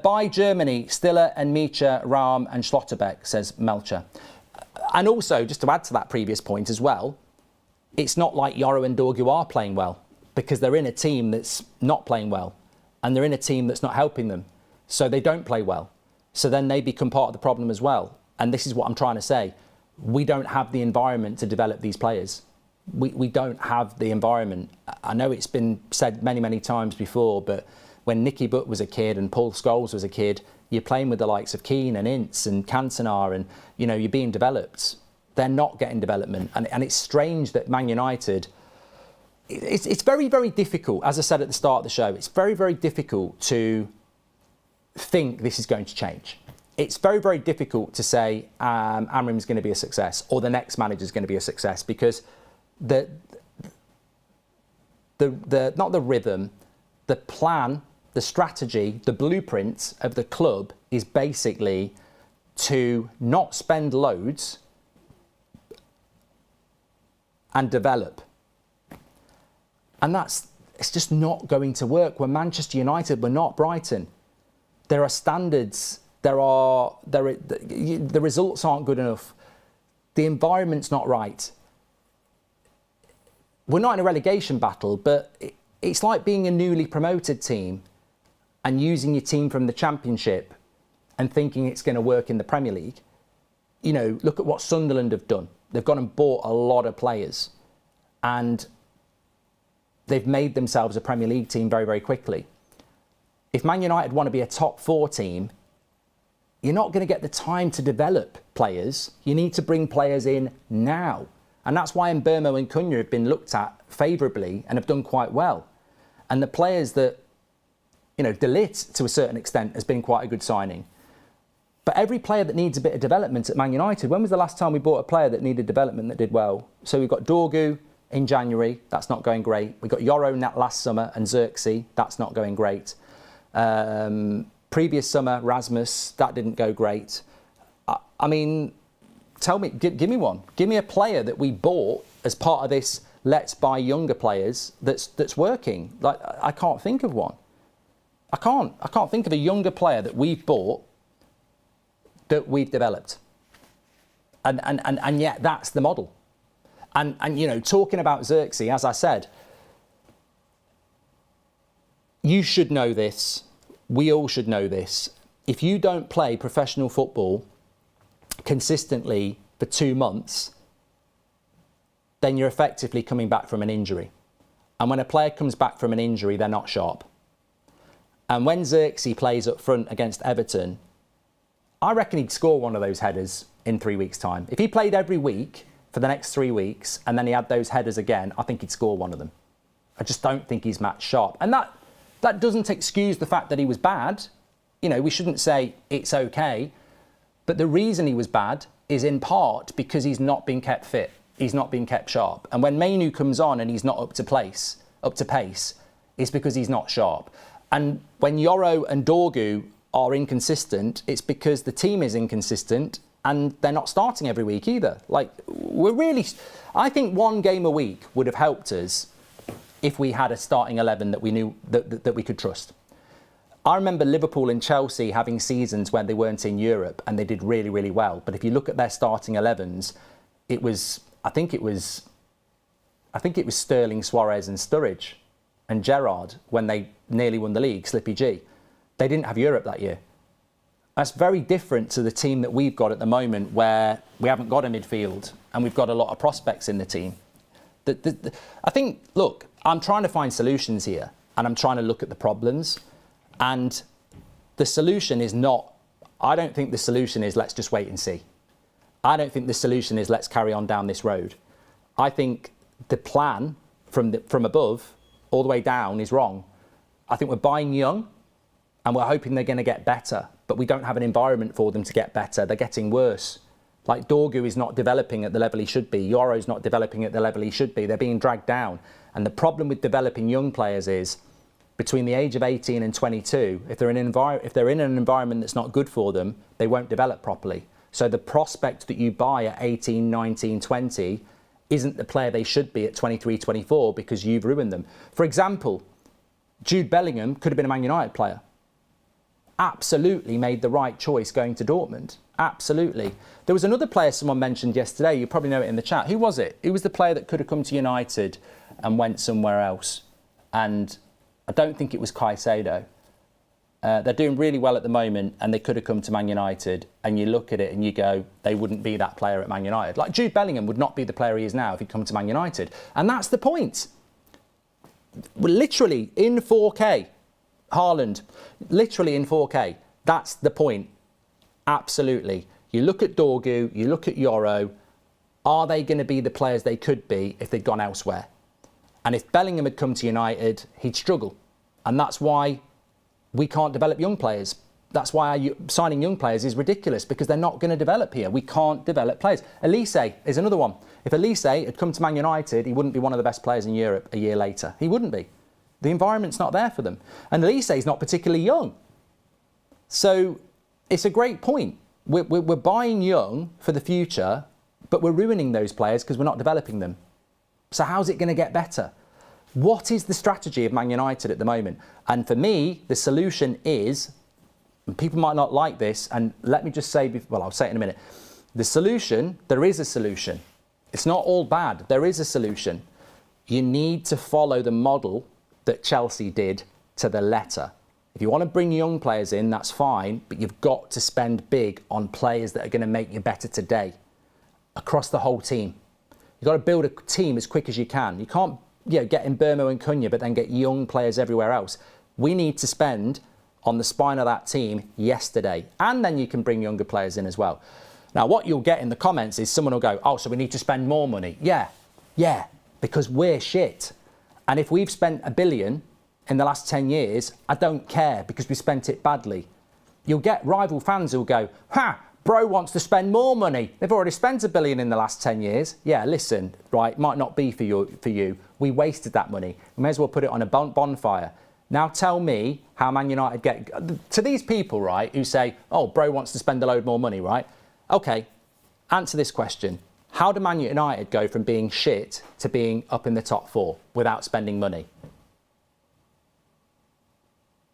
By Germany, Stiller and Micha, Rahm and Schlotterbeck, says Melcher. And also, just to add to that previous point as well, it's not like Yoro and Dorgu are playing well, because they're in a team that's not playing well and they're in a team that's not helping them. So they don't play well. So then they become part of the problem as well. And this is what I'm trying to say. We don't have the environment to develop these players. We don't have the environment. I know it's been said many, many times before, but when Nicky Butt was a kid and Paul Scholes was a kid, you're playing with the likes of Keane and Ince and Cantona and, you're being developed. They're not getting development. And it's strange that Man United, it's very, very difficult, as I said at the start of the show, it's very, very difficult to think this is going to change. It's very, very difficult to say Amorim's going to be a success or the next manager's going to be a success, because the not the rhythm, the plan, the strategy, the blueprint of the club is basically to not spend loads and develop. And it's just not going to work. We're Manchester United, we're not Brighton. There are standards, the results aren't good enough. The environment's not right. We're not in a relegation battle, but it's like being a newly promoted team and using your team from the Championship and thinking it's going to work in the Premier League. Look at what Sunderland have done. They've gone and bought a lot of players and they've made themselves a Premier League team very, very quickly. If Man United want to be a top 4 team, you're not going to get the time to develop players. You need to bring players in now. And that's why Mbeumo and Cunha have been looked at favourably and have done quite well. And the players that, De Ligt, to a certain extent, has been quite a good signing. But every player that needs a bit of development at Man United, when was the last time we bought a player that needed development that did well? So we've got Dorgu in January, that's not going great. We got Yoro last summer and Xerxes, that's not going great. Previous summer, Rasmus, that didn't go great. I mean, tell me, give me one. Give me a player that we bought as part of this let's buy younger players that's working. Like, I can't think of one. I can't think of a younger player that we've bought that we've developed. And yet that's the model. And talking about Xerxes, as I said, you should know this. We all should know this. If you don't play professional football consistently for 2 months, then you're effectively coming back from an injury. And when a player comes back from an injury, they're not sharp. And when Xerxes plays up front against Everton, I reckon he'd score one of those headers in 3 weeks' time. If he played every week for the next 3 weeks and then he had those headers again, I think he'd score one of them. I just don't think he's match sharp. And that doesn't excuse the fact that he was bad. We shouldn't say it's okay. But the reason he was bad is in part because he's not been kept fit. He's not been kept sharp. And when Mainoo comes on and he's not up to pace, it's because he's not sharp. And when Yoro and Dorgu are inconsistent, it's because the team is inconsistent and they're not starting every week either. I think 1 game a week would have helped us if we had a starting 11 that we knew that we could trust. I remember Liverpool and Chelsea having seasons when they weren't in Europe and they did really, really well. But if you look at their starting 11s, I think it was Sterling, Suarez and Sturridge and Gerrard when they nearly won the league, Slippy G. They didn't have Europe that year. That's very different to the team that we've got at the moment where we haven't got a midfield and we've got a lot of prospects in the team. I think, look, I'm trying to find solutions here and I'm trying to look at the problems. And the solution is I don't think the solution is let's just wait and see. I don't think the solution is let's carry on down this road. I think the plan from above all the way down is wrong. I think we're buying young and we're hoping they're going to get better, but we don't have an environment for them to get better. They're getting worse. Like Dorgu is not developing at the level he should be. Yoro's not developing at the level he should be. They're being dragged down. And the problem with developing young players is between the age of 18 and 22, if they're in an environment that's not good for them, they won't develop properly. So the prospect that you buy at 18, 19, 20 isn't the player they should be at 23, 24 because you've ruined them. For example, Jude Bellingham could have been a Man United player. Absolutely made the right choice going to Dortmund. Absolutely. There was another player someone mentioned yesterday, you probably know it in the chat. Who was it? Who was the player that could have come to United and went somewhere else? And I don't think it was Caicedo. They're doing really well at the moment and they could have come to Man United and you look at it and you go, they wouldn't be that player at Man United. Like Jude Bellingham would not be the player he is now if he'd come to Man United. And that's the point. We're literally in 4K. Haaland, literally in 4K. That's the point. Absolutely. You look at Dorgu, you look at Yoro. Are they going to be the players they could be if they'd gone elsewhere? And if Bellingham had come to United, he'd struggle. And that's why we can't develop young players. That's why signing young players is ridiculous because they're not going to develop here. We can't develop players. Elise is another one. If Elise had come to Man United, he wouldn't be one of the best players in Europe a year later. He wouldn't be. The environment's not there for them. And Elise is not particularly young. So it's a great point. We're buying young for the future, but we're ruining those players because we're not developing them. So how's it going to get better? What is the strategy of Man United at the moment? And for me, the solution is, and people might not like this, and let me just say, well, I'll say it in a minute. The solution, there is a solution. It's not all bad. There is a solution. You need to follow the model that Chelsea did to the letter. If you want to bring young players in, that's fine, but you've got to spend big on players that are going to make you better today, across the whole team. You've got to build a team as quick as you can. You can't get in Mbeumo and Cunha, but then get young players everywhere else. We need to spend on the spine of that team yesterday, and then you can bring younger players in as well. Now, what you'll get in the comments is someone will go, oh, so we need to spend more money. Yeah, because we're shit. And if we've spent $1 billion in the last 10 years, I don't care because we spent it badly. You'll get rival fans who'll go, bro wants to spend more money. They've already spent $1 billion in the last 10 years. Yeah, listen, right, might not be for you. We wasted that money. We may as well put it on a bonfire. Now tell me how Man United get... To these people, right, who say, oh, bro wants to spend a load more money, right? OK, answer this question. How do Man United go from being shit to being up in the top 4 without spending money?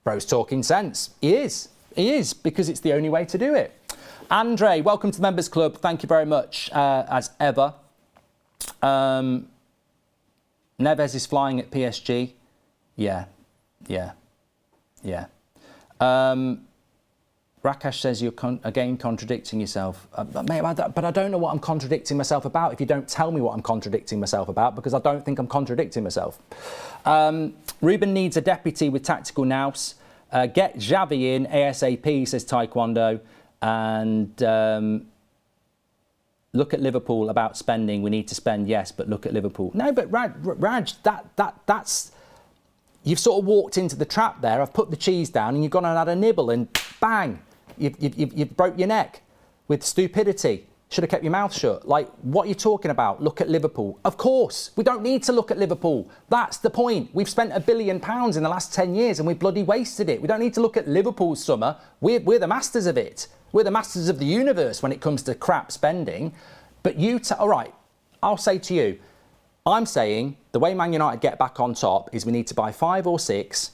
Bro's talking sense. He is, because it's the only way to do it. Andre, welcome to the Members Club. Thank you very much, as ever. Neves is flying at PSG. Yeah. Rakesh says you're again contradicting yourself. Mate, but I don't know what I'm contradicting myself about if you don't tell me what I'm contradicting myself about, because I don't think I'm contradicting myself. Ruben needs a deputy with tactical nous. Get Xavi in ASAP, says Taekwondo. And look at Liverpool about spending. We need to spend, yes, but look at Liverpool. No, but Raj, that's... You've sort of walked into the trap there. I've put the cheese down and you've gone and had a nibble and bang, you've broke your neck with stupidity. Should have kept your mouth shut. Like, what are you talking about? Look at Liverpool. Of course, we don't need to look at Liverpool. That's the point. We've spent £1 billion in the last 10 years and we bloody wasted it. We don't need to look at Liverpool's summer. We're the masters of it. We're the masters of the universe when it comes to crap spending. But all right, I'll say to you, I'm saying the way Man United get back on top is we need to buy 5 or 6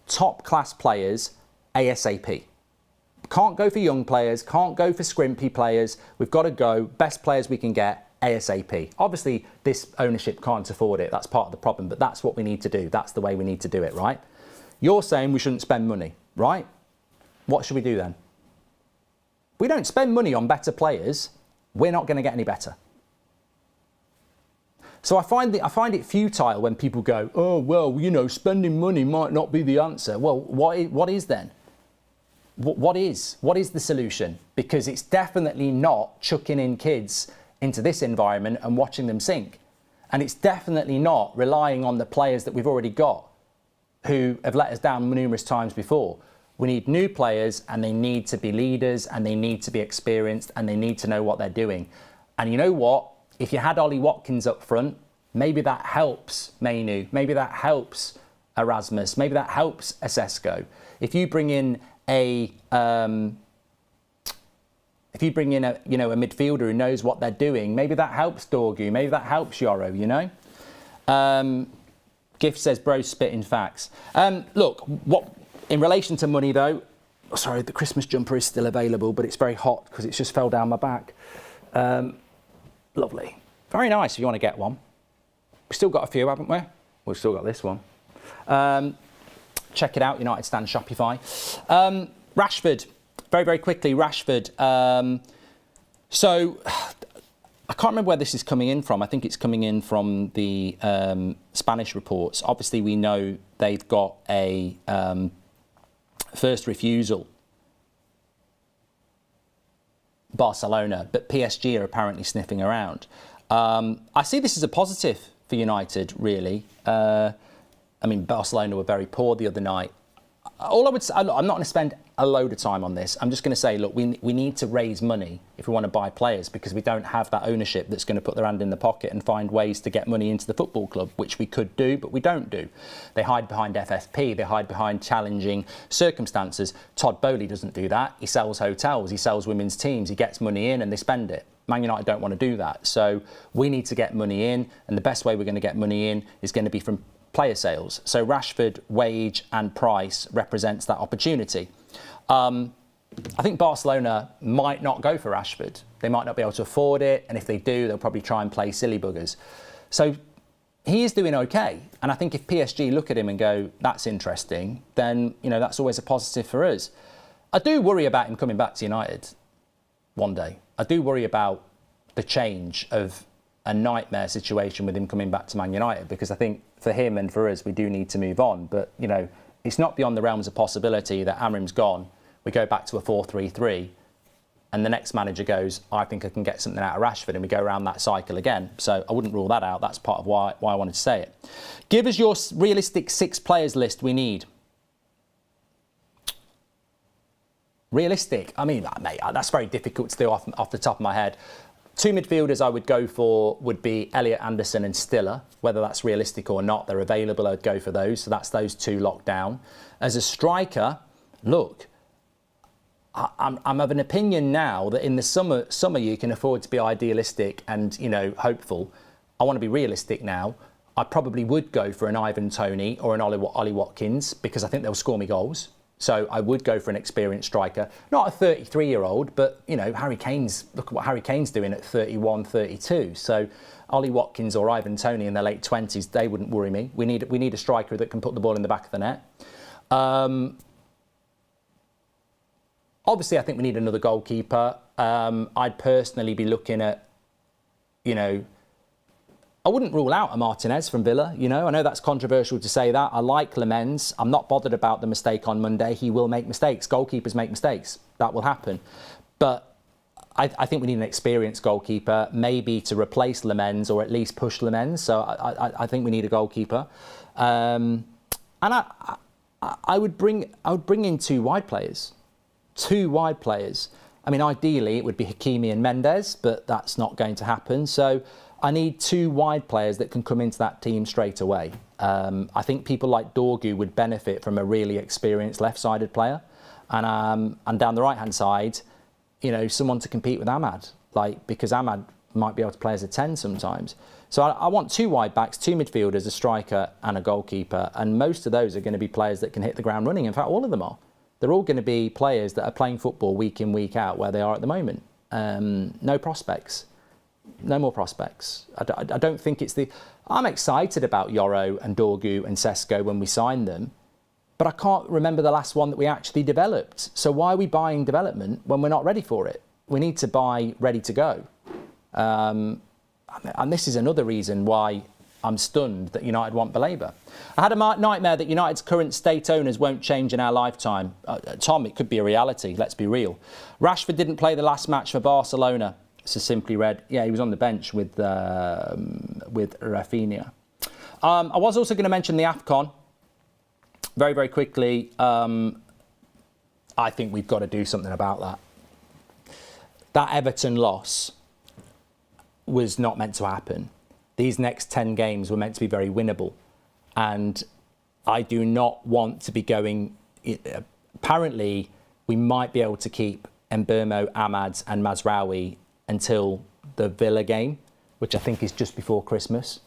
top-class players ASAP. Can't go for young players, can't go for scrimpy players. We've got to go best players we can get ASAP. Obviously, this ownership can't afford it. That's part of the problem, but that's what we need to do. That's the way we need to do it, right? You're saying we shouldn't spend money, right? What should we do then? We don't spend money on better players, we're not going to get any better. So I find it futile when people go, oh, well, you know, spending money might not be the answer. Well, what is then? What is the solution? Because it's definitely not chucking in kids into this environment and watching them sink. And it's definitely not relying on the players that we've already got who have let us down numerous times before. We need new players and they need to be leaders and they need to be experienced and they need to know what they're doing. And you know what? If you had Ollie Watkins up front, maybe that helps Menu, maybe that helps Erasmus, maybe that helps Asesco. If you bring in a midfielder who knows what they're doing, maybe that helps Dorgu, maybe that helps Yoro, you know? Gift says, bro, spitting facts. Look, in relation to money though, sorry, the Christmas jumper is still available, but it's very hot because it's just fell down my back. Lovely. Very nice if you want to get one. We've still got a few, haven't we? We've still got this one. Check it out, United Stand Shopify. Rashford, very, very quickly, Rashford. So I can't remember where this is coming in from. I think it's coming in from the Spanish reports. Obviously, we know they've got a first refusal, Barcelona, but PSG are apparently sniffing around. I see this as a positive for United, really. I mean, Barcelona were very poor the other night. All I would say, I'm not going to spend a load of time on this. I'm just going to say, look, we need to raise money if we want to buy players because we don't have that ownership that's going to put their hand in the pocket and find ways to get money into the football club, which we could do, but we don't do. They hide behind FFP. They hide behind challenging circumstances. Todd Boehly doesn't do that. He sells hotels. He sells women's teams. He gets money in and they spend it. Man United don't want to do that. So we need to get money in, and the best way we're going to get money in is going to be from player sales. So Rashford, wage and price represents that opportunity. I think Barcelona might not go for Rashford. They might not be able to afford it, and if they do, they'll probably try and play silly buggers. So he is doing okay, and I think if PSG look at him and go, that's interesting, then you know that's always a positive for us. I do worry about him coming back to United one day. I do worry about the change of a nightmare situation with him coming back to Man United, because I think for him and for us, we do need to move on. But, you know, it's not beyond the realms of possibility that Amorim's gone. We go back to a 4-3-3 and the next manager goes, I think I can get something out of Rashford, and we go around that cycle again. So I wouldn't rule that out. That's part of why I wanted to say it. Give us your realistic 6 players list we need. Realistic? I mean, mate, that's very difficult to do off the top of my head. 2 midfielders I would go for would be Elliot Anderson and Stiller. Whether that's realistic or not, they're available, I'd go for those. So that's those 2 locked down. As a striker, look, I'm of an opinion now that in the summer you can afford to be idealistic and, you know, hopeful. I want to be realistic now. I probably would go for an Ivan Toney or an Ollie Watkins because I think they'll score me goals. So I would go for an experienced striker, not a 33-year-old, but, you know, look at what Harry Kane's doing at 31, 32. So Ollie Watkins or Ivan Toney in their late 20s, they wouldn't worry me. We need a striker that can put the ball in the back of the net. Obviously, I think we need another goalkeeper. I'd personally be looking at, you know, I wouldn't rule out a Martinez from Villa. You know, I know that's controversial to say that. I like Lemens. I'm not bothered about the mistake on Monday. He will make mistakes. Goalkeepers make mistakes. That will happen. But I think we need an experienced goalkeeper, maybe to replace Lemens or at least push Lemens. So I think we need a goalkeeper. And I would bring in 2 wide players. 2 wide players. I mean, ideally it would be Hakimi and Mendes, but that's not going to happen. So I need 2 wide players that can come into that team straight away. I think people like Dorgu would benefit from a really experienced left-sided player, and down the right-hand side, you know, someone to compete with Ahmad, because Ahmad might be able to play as a 10 sometimes. So I want 2 wide backs, 2 midfielders, a striker, and a goalkeeper, and most of those are going to be players that can hit the ground running. In fact, all of them are. They're all going to be players that are playing football week in, week out, where they are at the moment. No prospects. No more prospects. I don't think it's I'm excited about Yoro and Dorgu and Sesko when we signed them, but I can't remember the last one that we actually developed. So why are we buying development when we're not ready for it? We need to buy ready to go. And this is another reason why I'm stunned that United want Baleba. I had a nightmare that United's current state owners won't change in our lifetime. Tom, it could be a reality, let's be real. Rashford didn't play the last match for Barcelona. So simply read, yeah, he was on the bench with Rafinha. I was also going to mention the AFCON. Very, very quickly, I think we've got to do something about that. That Everton loss was not meant to happen. These next 10 games were meant to be very winnable. And I do not want to be going... Apparently, we might be able to keep Mbeumo, Ahmad and Mazraoui until the Villa game, which I think is just before Christmas.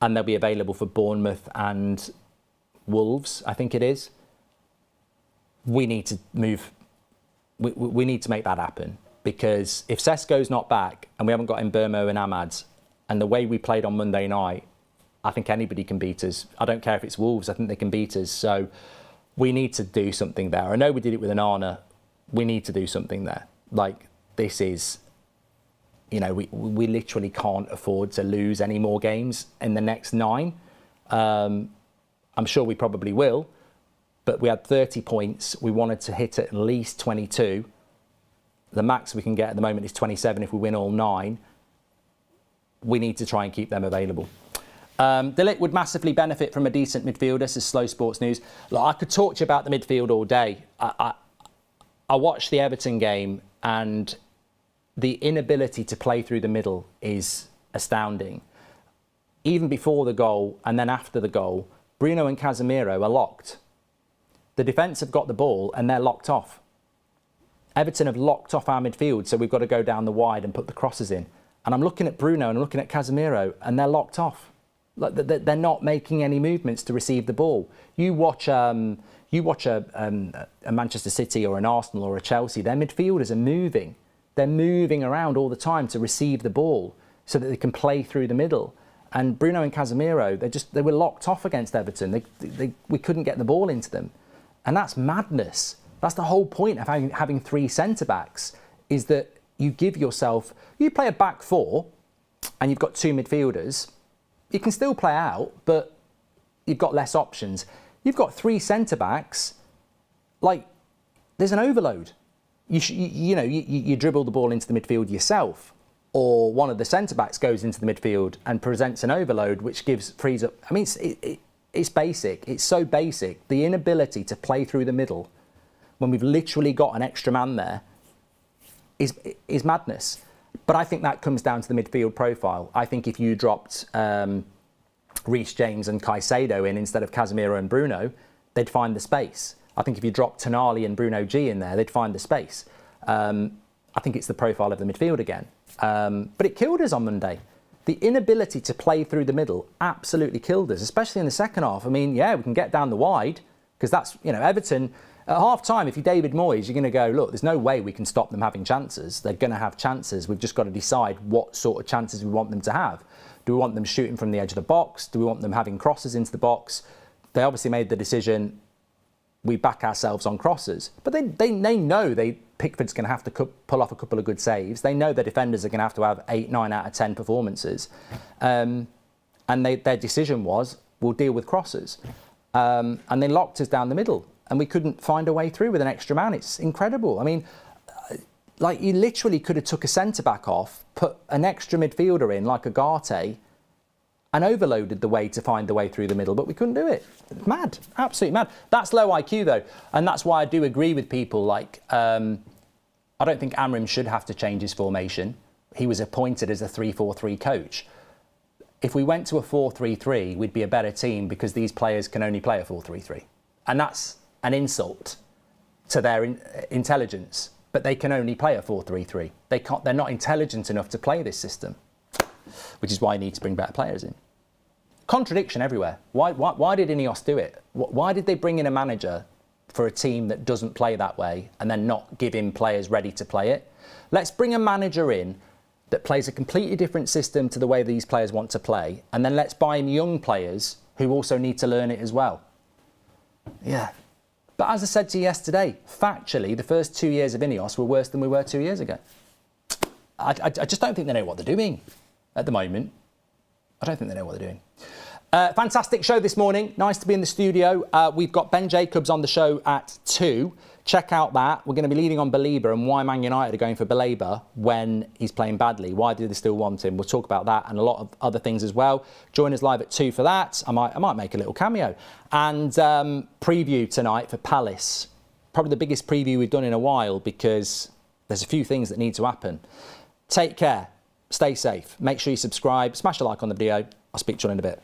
And they'll be available for Bournemouth and Wolves, I think it is. We need to move... We need to make that happen. Because if Sesko's not back and we haven't got Mbeumo and Ahmad, and the way we played on Monday night, I think anybody can beat us. I don't care if it's Wolves, I think they can beat us. So we need to do something there. I know we did it with Onana. We need to do something there. Like, this is, we literally can't afford to lose any more games in the next 9. I'm sure we probably will, but we had 30 points. We wanted to hit at least 22. The max we can get at the moment is 27 if we win all 9. We need to try and keep them available. De Ligt would massively benefit from a decent midfielder. This is Slow Sports News. Look, I could talk to you about the midfield all day. I watched the Everton game, and the inability to play through the middle is astounding. Even before the goal and then after the goal, Bruno and Casemiro are locked. The defence have got the ball and they're locked off. Everton have locked off our midfield, so we've got to go down the wide and put the crosses in. And I'm looking at Bruno and I'm looking at Casemiro, and they're locked off. Like, they're not making any movements to receive the ball. You watch a Manchester City or an Arsenal or a Chelsea, their midfielders are moving. They're moving around all the time to receive the ball so that they can play through the middle. And Bruno and Casemiro, they were locked off against Everton. We couldn't get the ball into them. And that's madness. That's the whole point of having 3 centre-backs, is that you play a back 4 and you've got 2 midfielders. You can still play out, but you've got less options. You've got 3 centre-backs, like, there's an overload. you dribble the ball into the midfield yourself, or one of the centre-backs goes into the midfield and presents an overload, which frees up. I mean, it's basic. It's so basic. The inability to play through the middle when we've literally got an extra man there is madness. But I think that comes down to the midfield profile. I think if you dropped Reece James and Caicedo in instead of Casemiro and Bruno, they'd find the space. I think if you dropped Tonali and Bruno G in there, they'd find the space. I think it's the profile of the midfield again. But it killed us on Monday. The inability to play through the middle absolutely killed us, especially in the second half. I mean, yeah, we can get down the wide, because that's, Everton, at half-time, if you're David Moyes, you're going to go, look, there's no way we can stop them having chances. They're going to have chances. We've just got to decide what sort of chances we want them to have. Do we want them shooting from the edge of the box? Do we want them having crosses into the box? They obviously made the decision, we back ourselves on crosses. But they know Pickford's going to have to pull off a couple of good saves. They know the defenders are going to have 8, 9 out of 10 performances. And their decision was, we'll deal with crosses. And they locked us down the middle. And we couldn't find a way through with an extra man. It's incredible. I mean, you literally could have took a centre-back off, put an extra midfielder in, like Agate, and overloaded the way to find the way through the middle, but we couldn't do it. Mad, absolutely mad. That's low IQ though, and that's why I do agree with people like, I don't think Amorim should have to change his formation. He was appointed as a 3-4-3 coach. If we went to a 4-3-3, we'd be a better team because these players can only play a 4-3-3. And that's an insult to their intelligence, but they can only play a 4-3-3. They're not intelligent enough to play this system, which is why you need to bring better players in. Contradiction everywhere. Why did INEOS do it? Why did they bring in a manager for a team that doesn't play that way and then not give him players ready to play it? Let's bring a manager in that plays a completely different system to the way these players want to play, and then let's buy him young players who also need to learn it as well. Yeah. But as I said to you yesterday, factually, the first 2 years of INEOS were worse than we were 2 years ago. I just don't think they know what they're doing at the moment. I don't think they know what they're doing. Fantastic show this morning. Nice to be in the studio. We've got Ben Jacobs on the show at 2. Check out that. We're going to be leading on Belieber and why Man United are going for Belieber when he's playing badly. Why do they still want him? We'll talk about that and a lot of other things as well. Join us live at 2 for that. I might make a little cameo. And preview tonight for Palace. Probably the biggest preview we've done in a while because there's a few things that need to happen. Take care. Stay safe. Make sure you subscribe. Smash a like on the video. I'll speak to you in a bit.